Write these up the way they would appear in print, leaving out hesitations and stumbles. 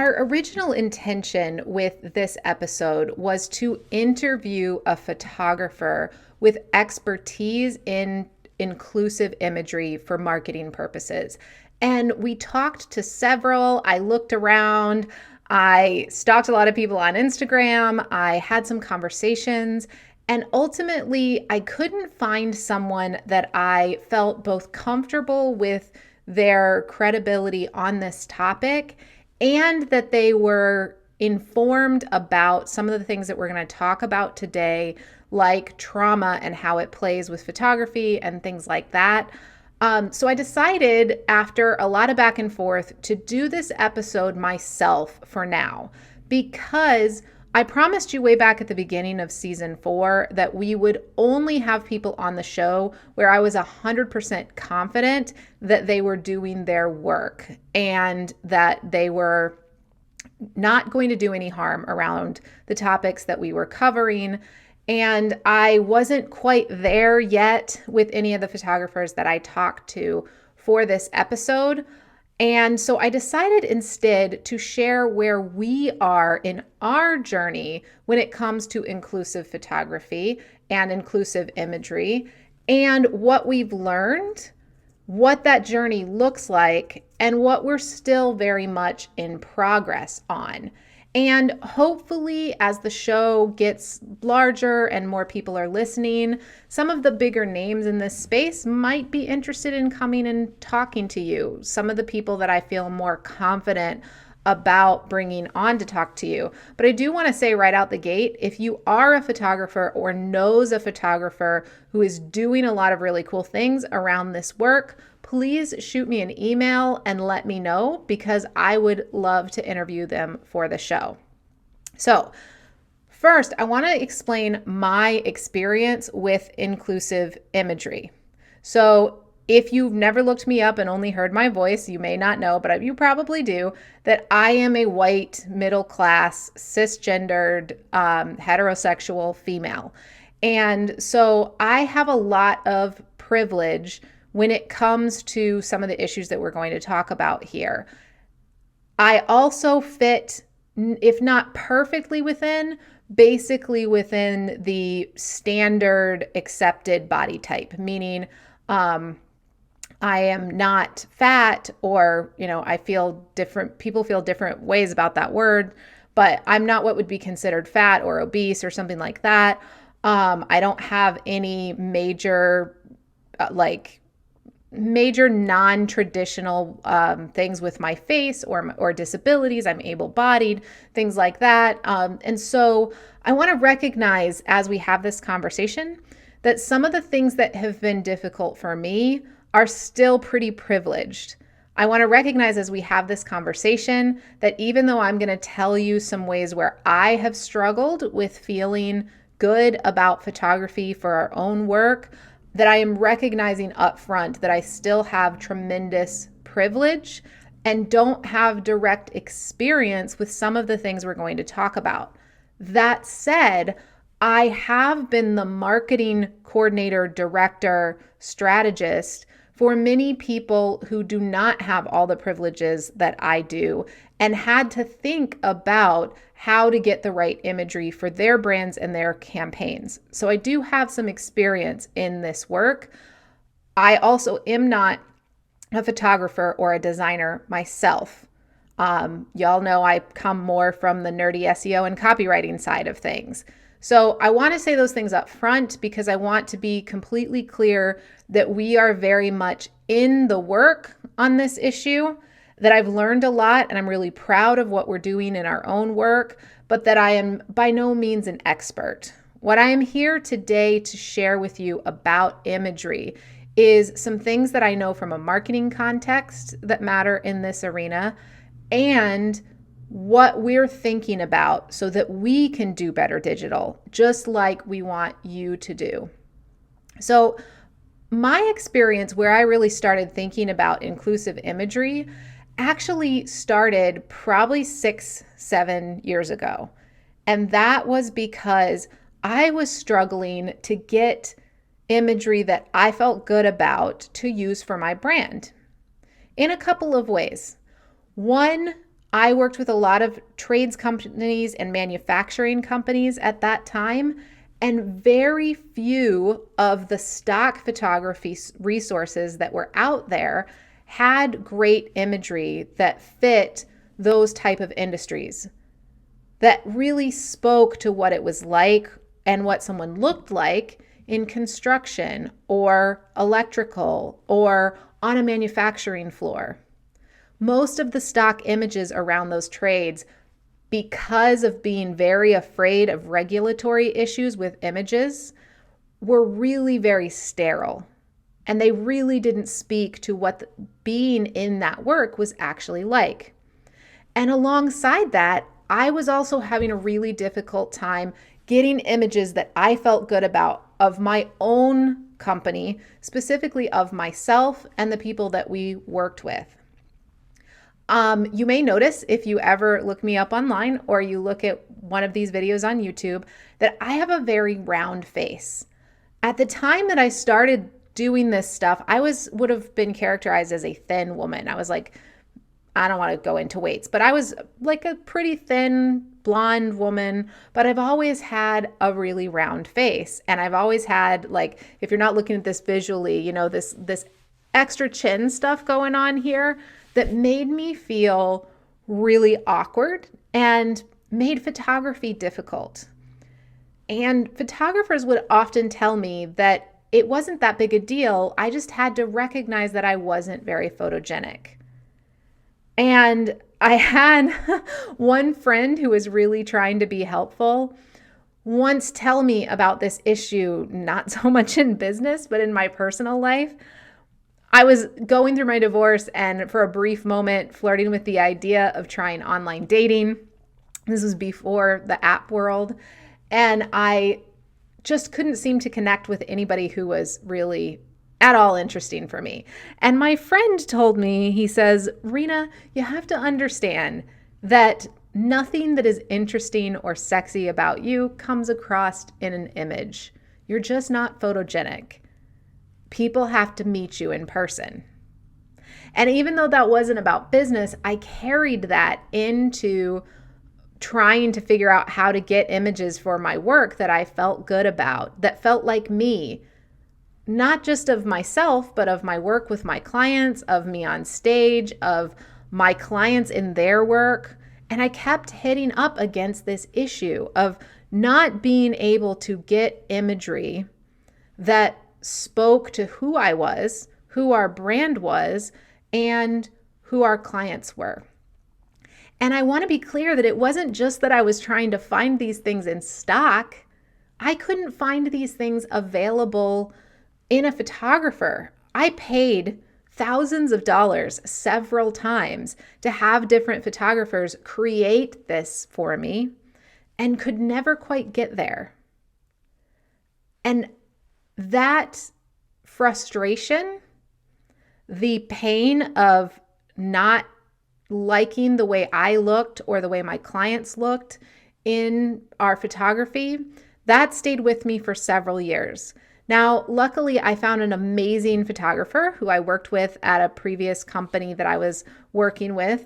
our original intention with this episode was to interview a photographer with expertise in inclusive imagery for marketing purposes. And we talked to several. I looked around. I stalked a lot of people on Instagram. I had some conversations. And ultimately, I couldn't find someone that I felt both comfortable with their credibility on this topic and that they were informed about some of the things that we're going to talk about today, like trauma and how it plays with photography and things like that. So I decided after a lot of back and forth to do this episode myself for now, because I promised you way back at the beginning of season 4 that we would only have people on the show where I was 100% confident that they were doing their work and that they were not going to do any harm around the topics that we were covering. And I wasn't quite there yet with any of the photographers that I talked to for this episode. And so I decided instead to share where we are in our journey when it comes to inclusive photography and inclusive imagery, and what we've learned, what that journey looks like, and what we're still very much in progress on. And hopefully, as the show gets larger and more people are listening, some of the bigger names in this space might be interested in coming and talking to you. Some of the people that I feel more confident about bringing on to talk to you. But I do want to say right out the gate, if you are a photographer or knows a photographer who is doing a lot of really cool things around this work, please shoot me an email and let me know, because I would love to interview them for the show. So first, I want to explain my experience with inclusive imagery. So if you've never looked me up and only heard my voice, you may not know, but you probably do, that I am a white, middle-class, cisgendered, heterosexual female. And so I have a lot of privilege when it comes to some of the issues that we're going to talk about here. I also fit, if not perfectly within, basically within the standard accepted body type, meaning I am not fat, or, I feel different, people feel different ways about that word, but I'm not what would be considered fat or obese or something like that. I don't have any major non-traditional things with my face or disabilities. I'm able-bodied, things like that. And so I want to recognize, as we have this conversation, that some of the things that have been difficult for me are still pretty privileged. I want to recognize, as we have this conversation, that even though I'm going to tell you some ways where I have struggled with feeling good about photography for our own work, that I am recognizing up front that I still have tremendous privilege and don't have direct experience with some of the things we're going to talk about. That said, I have been the marketing coordinator, director, strategist for many people who do not have all the privileges that I do, and had to think about how to get the right imagery for their brands and their campaigns. So I do have some experience in this work. I also am not a photographer or a designer myself. Y'all know I come more from the nerdy SEO and copywriting side of things. So I want to say those things up front because I want to be completely clear that we are very much in the work on this issue, that I've learned a lot and I'm really proud of what we're doing in our own work, but that I am by no means an expert. What I am here today to share with you about imagery is some things that I know from a marketing context that matter in this arena, and what we're thinking about so that we can do better digital, just like we want you to do. So my experience where I really started thinking about inclusive imagery actually started probably 6-7 years ago. And that was because I was struggling to get imagery that I felt good about to use for my brand in a couple of ways. One, I worked with a lot of trades companies and manufacturing companies at that time, and very few of the stock photography resources that were out there had great imagery that fit those type of industries, that really spoke to what it was like and what someone looked like in construction or electrical or on a manufacturing floor. Most of the stock images around those trades, because of being very afraid of regulatory issues with images, were really very sterile. And they really didn't speak to what being in that work was actually like. And alongside that, I was also having a really difficult time getting images that I felt good about of my own company, specifically of myself and the people that we worked with. You may notice if you ever look me up online or you look at one of these videos on YouTube that I have a very round face. At the time that I started doing this stuff, I would have been characterized as a thin woman. I was like, I don't want to go into weights, but I was like a pretty thin blonde woman, but I've always had a really round face. And I've always had, like, if you're not looking at this visually, you know, this extra chin stuff going on here that made me feel really awkward and made photography difficult. And photographers would often tell me that it wasn't that big a deal. I just had to recognize that I wasn't very photogenic. And I had one friend who was really trying to be helpful once tell me about this issue, not so much in business, but in my personal life. I was going through my divorce and for a brief moment flirting with the idea of trying online dating. This was before the app world. And I just couldn't seem to connect with anybody who was really at all interesting for me. And my friend told me, he says, Rena, you have to understand that nothing that is interesting or sexy about you comes across in an image. You're just not photogenic. People have to meet you in person. And even though that wasn't about business, I carried that into trying to figure out how to get images for my work that I felt good about, that felt like me, not just of myself, but of my work with my clients, of me on stage, of my clients in their work. And I kept hitting up against this issue of not being able to get imagery that spoke to who I was, who our brand was, and who our clients were. And I want to be clear that it wasn't just that I was trying to find these things in stock. I couldn't find these things available in a photographer. I paid thousands of dollars several times to have different photographers create this for me and could never quite get there. And that frustration, the pain of not liking the way I looked or the way my clients looked in our photography, that stayed with me for several years. Now, luckily, I found an amazing photographer who I worked with at a previous company that I was working with,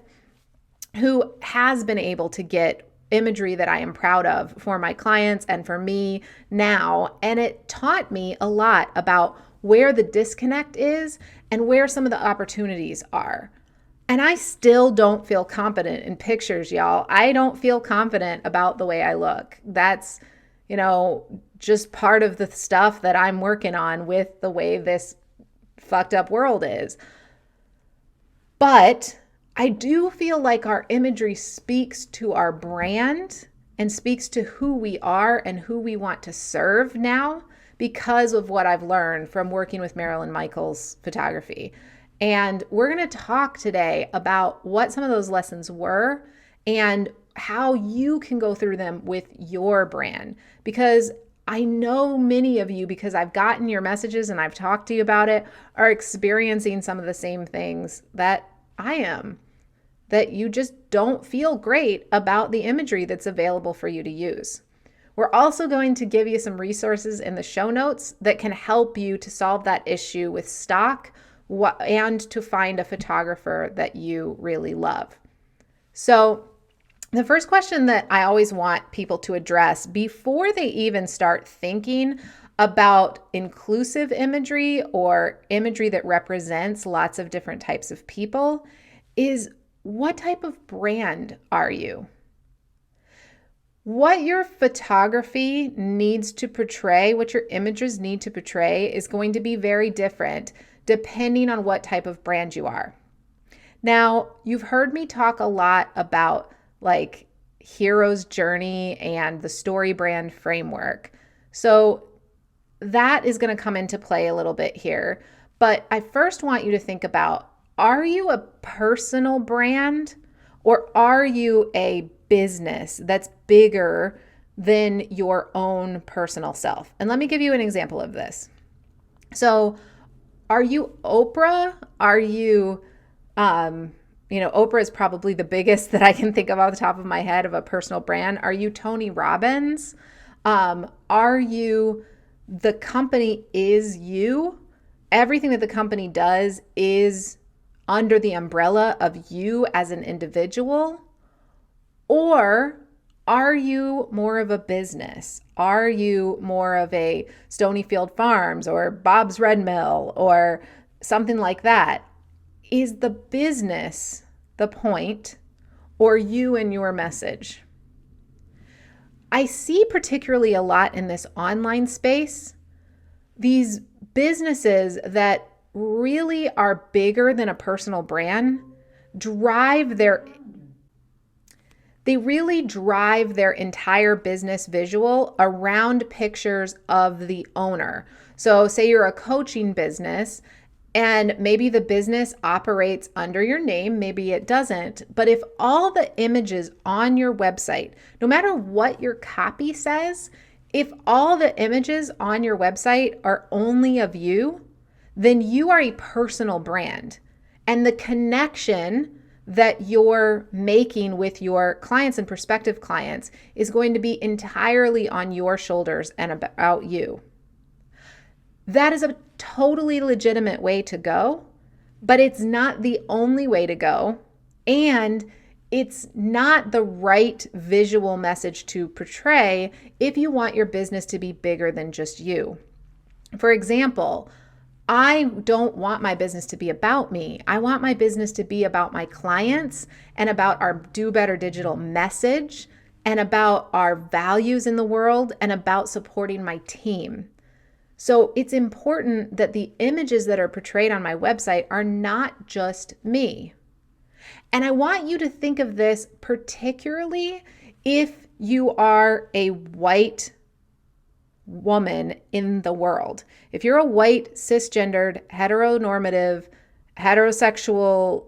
who has been able to get imagery that I am proud of for my clients and for me now. And it taught me a lot about where the disconnect is and where some of the opportunities are. And I still don't feel confident in pictures, y'all. I don't feel confident about the way I look. That's, just part of the stuff that I'm working on with the way this fucked up world is. But I do feel like our imagery speaks to our brand and speaks to who we are and who we want to serve now because of what I've learned from working with Marilyn Michaels photography. And we're going to talk today about what some of those lessons were and how you can go through them with your brand. Because I know many of you, because I've gotten your messages and I've talked to you about it, are experiencing some of the same things that I am, that you just don't feel great about the imagery that's available for you to use. We're also going to give you some resources in the show notes that can help you to solve that issue with stock and to find a photographer that you really love. So, the first question that I always want people to address before they even start thinking about inclusive imagery or imagery that represents lots of different types of people is, what type of brand are you? What your photography needs to portray, what your images need to portray, is going to be very different depending on what type of brand you are. Now, you've heard me talk a lot about like hero's journey and the story brand framework. So that is going to come into play a little bit here. But I first want you to think about, are you a personal brand or are you a business that's bigger than your own personal self? And let me give you an example of this. So, are you Oprah? Are you, Oprah is probably the biggest that I can think of off the top of my head of a personal brand. Are you Tony Robbins? Are you, the company is you? Everything that the company does is under the umbrella of you as an individual? Or are you more of a business? Are you more of a Stonyfield Farms or Bob's Red Mill or something like that? Is the business the point, or you and your message? I see particularly a lot in this online space, these businesses that really are bigger than a personal brand they really drive their entire business visual around pictures of the owner. So say you're a coaching business and maybe the business operates under your name, maybe it doesn't. But if all the images on your website, no matter what your copy says, if all the images on your website are only of you, then you are a personal brand. And the connection that you're making with your clients and prospective clients is going to be entirely on your shoulders and about you. That is a totally legitimate way to go, but it's not the only way to go. And it's not the right visual message to portray if you want your business to be bigger than just you. For example, I don't want my business to be about me. I want my business to be about my clients and about our Do Better Digital message and about our values in the world and about supporting my team. So it's important that the images that are portrayed on my website are not just me. And I want you to think of this particularly if you are a white woman in the world. If you're a white, cisgendered, heteronormative, heterosexual,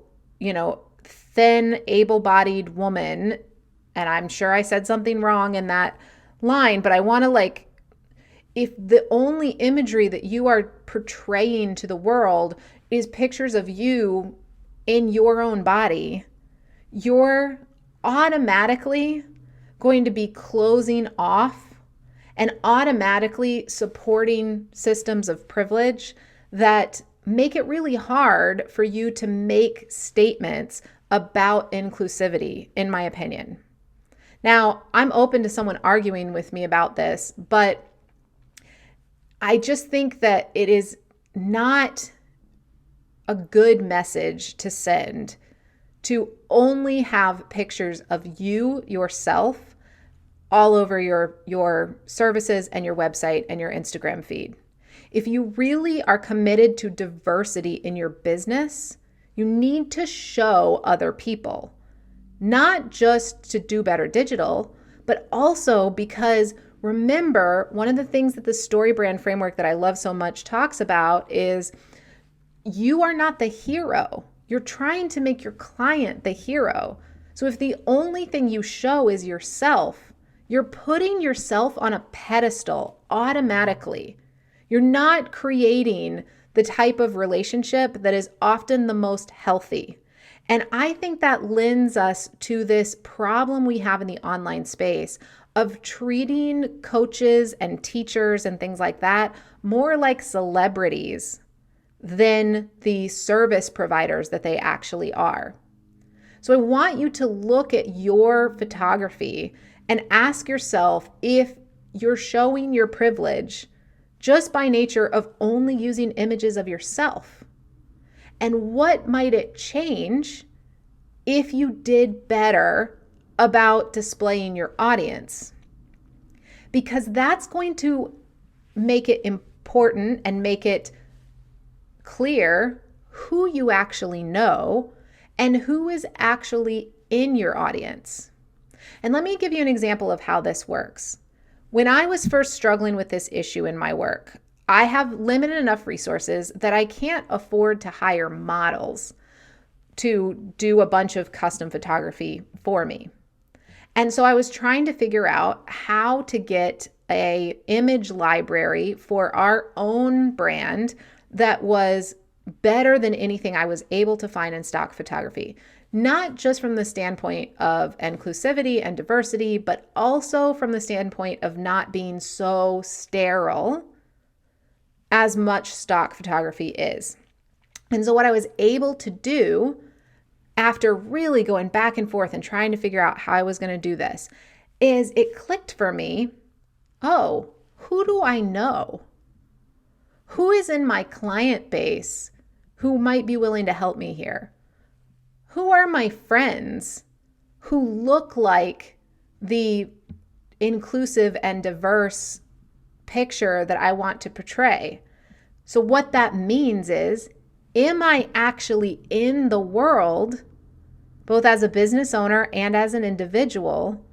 thin, able-bodied woman, and I'm sure I said something wrong in that line, but I want to if the only imagery that you are portraying to the world is pictures of you in your own body, you're automatically going to be closing off and automatically supporting systems of privilege that make it really hard for you to make statements about inclusivity, in my opinion. Now, I'm open to someone arguing with me about this, but I just think that it is not a good message to send to only have pictures of you, yourself, all over your services and your website and your Instagram feed. If you really are committed to diversity in your business, you need to show other people, not just to Do Better Digital, but also because remember, one of the things that the story brand framework that I love so much talks about is you are not the hero. You're trying to make your client the hero. So if the only thing you show is yourself, you're putting yourself on a pedestal automatically. You're not creating the type of relationship that is often the most healthy. And I think that lends us to this problem we have in the online space of treating coaches and teachers and things like that more like celebrities than the service providers that they actually are. So I want you to look at your photography and ask yourself if you're showing your privilege just by nature of only using images of yourself. And what might it change if you did better about displaying your audience? Because that's going to make it important and make it clear who you actually know and who is actually in your audience. And let me give you an example of how this works. When I was first struggling with this issue in my work, I have limited enough resources that I can't afford to hire models to do a bunch of custom photography for me. And so I was trying to figure out how to get an image library for our own brand that was better than anything I was able to find in stock photography. Not just from the standpoint of inclusivity and diversity, but also from the standpoint of not being so sterile as much stock photography is. And so what I was able to do after really going back and forth and trying to figure out how I was going to do this is it clicked for me, oh, who do I know? Who is in my client base who might be willing to help me here? Who are my friends who look like the inclusive and diverse picture that I want to portray? So what that means is, am I actually in the world, both as a business owner and as an individual,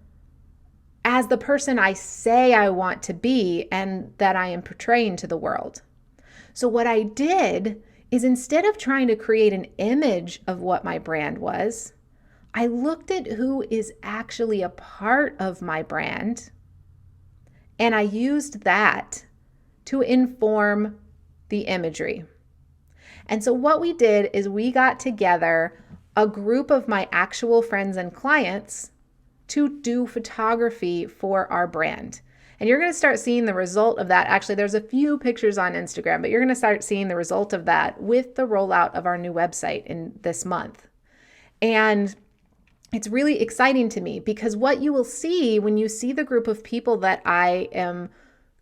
as the person I say I want to be and that I am portraying to the world? So what I did is, instead of trying to create an image of what my brand was, I looked at who is actually a part of my brand, and I used that to inform the imagery. And so what we did is we got together a group of my actual friends and clients to do photography for our brand. And you're going to start seeing the result of that. Actually, there's a few pictures on Instagram, but you're going to start seeing the result of that with the rollout of our new website in this month. And it's really exciting to me because what you will see when you see the group of people that I am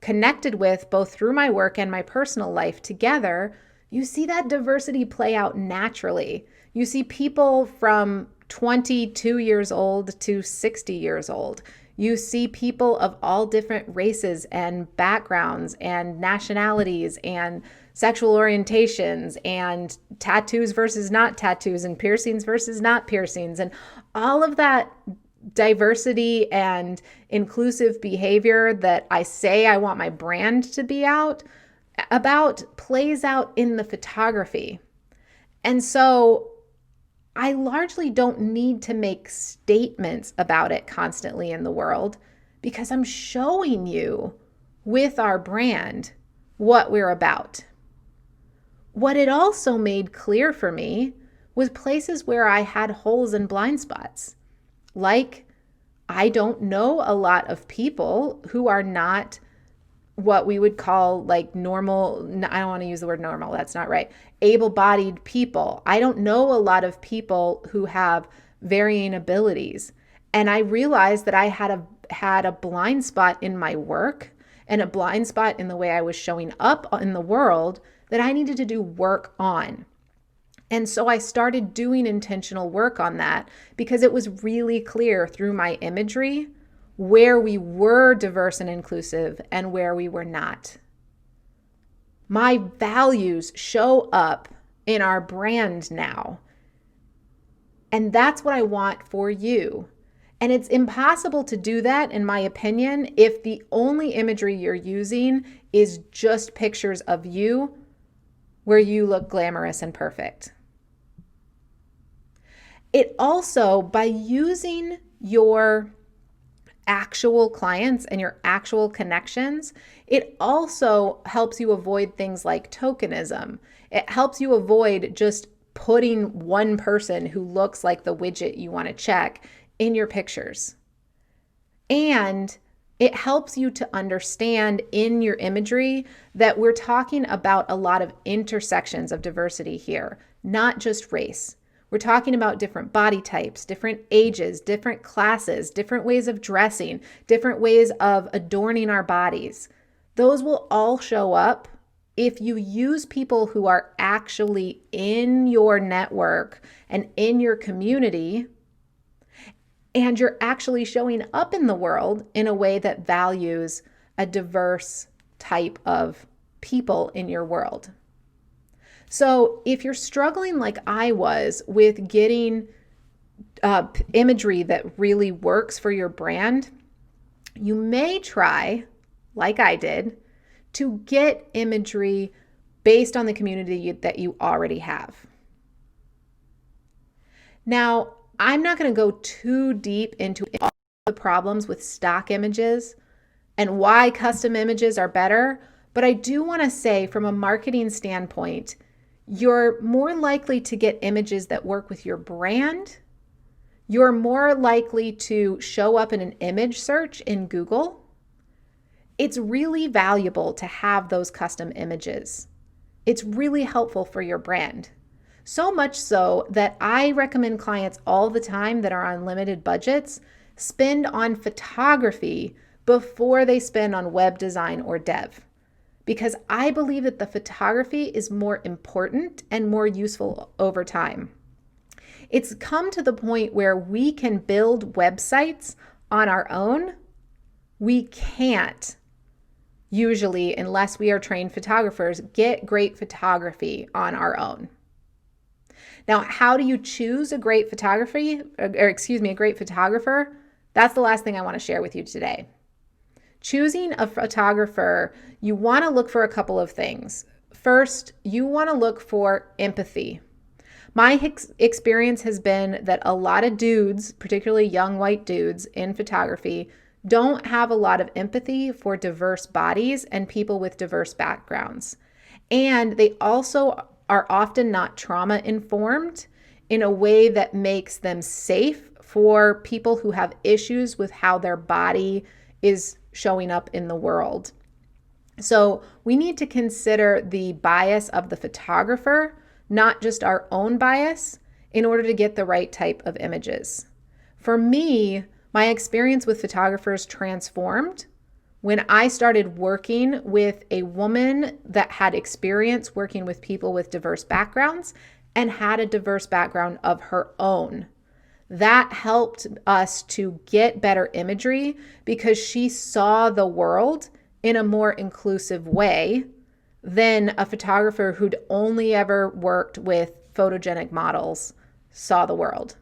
connected with, both through my work and my personal life together, you see that diversity play out naturally. You see people from 22 years old to 60 years old. You see people of all different races and backgrounds and nationalities and sexual orientations and tattoos versus not tattoos and piercings versus not piercings. And all of that diversity and inclusive behavior that I say I want my brand to be about plays out in the photography. And so I largely don't need to make statements about it constantly in the world because I'm showing you with our brand what we're about. What it also made clear for me was places where I had holes and blind spots. Like, I don't know a lot of people who are not what we would call like normal, I don't want to use the word normal, that's not right, able-bodied people. I don't know a lot of people who have varying abilities. And I realized that I had a blind spot in my work and a blind spot in the way I was showing up in the world that I needed to do work on. And so I started doing intentional work on that because it was really clear through my imagery where we were diverse and inclusive and where we were not. My values show up in our brand now. And that's what I want for you. And it's impossible to do that, in my opinion, if the only imagery you're using is just pictures of you where you look glamorous and perfect. It also, by using your actual clients and your actual connections, it also helps you avoid things like tokenism. It helps you avoid just putting one person who looks like the widget you want to check in your pictures. And it helps you to understand in your imagery that we're talking about a lot of intersections of diversity here, not just race. We're talking about different body types, different ages, different classes, different ways of dressing, different ways of adorning our bodies. Those will all show up if you use people who are actually in your network and in your community, and you're actually showing up in the world in a way that values a diverse type of people in your world. So if you're struggling like I was with getting imagery that really works for your brand, you may try, like I did, to get imagery based on the community that you already have. Now, I'm not going to go too deep into all the problems with stock images and why custom images are better, but I do want to say from a marketing standpoint, you're more likely to get images that work with your brand. You're more likely to show up in an image search in Google. It's really valuable to have those custom images. It's really helpful for your brand. So much so that I recommend clients all the time that are on limited budgets spend on photography before they spend on web design or dev. Because I believe that the photography is more important and more useful over time. It's come to the point where we can build websites on our own. We can't, usually, unless we are trained photographers, get great photography on our own. Now, how do you choose a great photographer? That's the last thing I want to share with you today. Choosing a photographer, you want to look for a couple of things. First, you want to look for empathy. My experience has been that a lot of dudes, particularly young white dudes in photography, don't have a lot of empathy for diverse bodies and people with diverse backgrounds. And they also are often not trauma informed in a way that makes them safe for people who have issues with how their body is showing up in the world. So we need to consider the bias of the photographer, not just our own bias, in order to get the right type of images. For me, my experience with photographers transformed when I started working with a woman that had experience working with people with diverse backgrounds and had a diverse background of her own. That helped us to get better imagery because she saw the world in a more inclusive way than a photographer who'd only ever worked with photogenic models saw the world.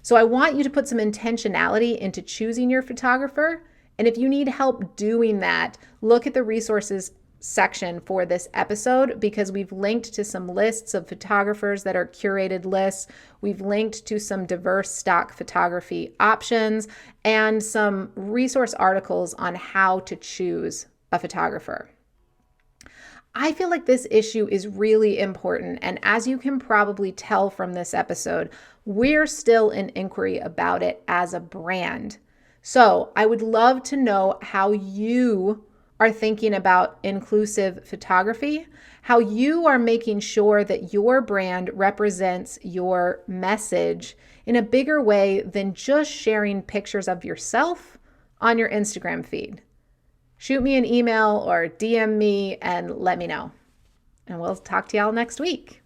So I want you to put some intentionality into choosing your photographer. And if you need help doing that, look at the resources section for this episode because we've linked to some lists of photographers that are curated lists. We've linked to some diverse stock photography options and some resource articles on how to choose a photographer. I feel like this issue is really important, and as you can probably tell from this episode, we're still in inquiry about it as a brand. So I would love to know how you are thinking about inclusive photography, how you are making sure that your brand represents your message in a bigger way than just sharing pictures of yourself on your Instagram feed. Shoot me an email or DM me and let me know. And we'll talk to y'all next week.